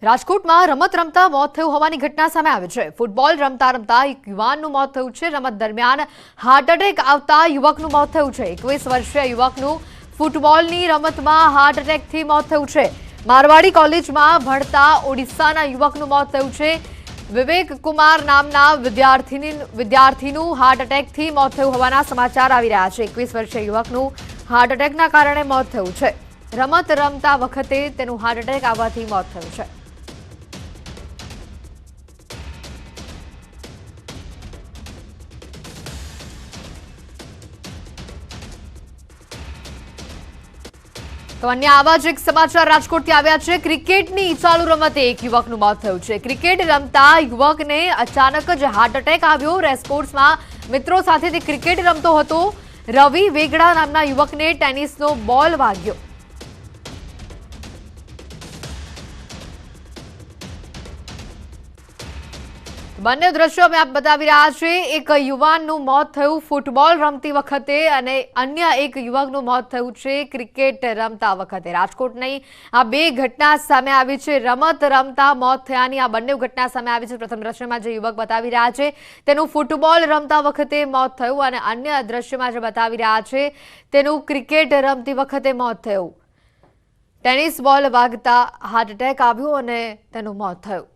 રાજકોટમાં રમત રમતા મોત થયું હોવાની ઘટના સામે આવી છે। ફૂટબોલ રમતા રમતા એક યુવાનનું મોત થયું છે। રમત દરમિયાન હાર્ટ એટેક આવતા યુવકનું મોત થયું છે। 21 વર્ષીય યુવકનું ફૂટબોલની રમતમાં હાર્ટ એટેકથી મોત થયું છે। મારવાડી કોલેજમાં ભણતા ઓડિશાના યુવકનું મોત થયું છે। વિવેક કુમાર નામના વિદ્યાર્થીનું હાર્ટ એટેકથી મોત થયું હોવાના સમાચાર આવી રહ્યા છે। 21 વર્ષીય યુવકનું હાર્ટ એટેકના કારણે મોત થયું છે। રમત રમતા વખતે તેનું હાર્ટ એટેક આવવાથી મોત થયું છે। તો અન્ય આવા જ એક સમાચાર રાજકોટથી આવ્યા છે। ક્રિકેટની ચાલુ રમતે એક યુવકનું મોત થયું છે। ક્રિકેટ રમતા યુવકને અચાનક જ હાર્ટ એટેક આવ્યો। રેસકોર્સમાં મિત્રો સાથે તે ક્રિકેટ રમતો હતો। રવિ વેગડા નામના યુવકને ટેનિસનો બોલ વાગ્યો। બંને દ્રશ્યો અમે આપ બતાવી રહ્યા છીએ। એક યુવાનનું મોત થયું ફૂટબોલ રમતી વખતે અને અન્ય એક યુવકનું મોત થયું છે ક્રિકેટ રમતા વખતે। રાજકોટની આ બે ઘટના સામે આવી છે। રમત રમતા મોત થયાની આ બંને ઘટના સામે આવી છે। પ્રથમ દ્રશ્યમાં જે યુવક બતાવી રહ્યા છે તેનું ફૂટબોલ રમતા વખતે મોત થયું અને અન્ય દ્રશ્યમાં જે બતાવી રહ્યા છે તેનું ક્રિકેટ રમતી વખતે મોત થયું। ટેનિસ બોલ વાગતા હાર્ટ એટેક આવ્યો અને તેનું મોત થયું।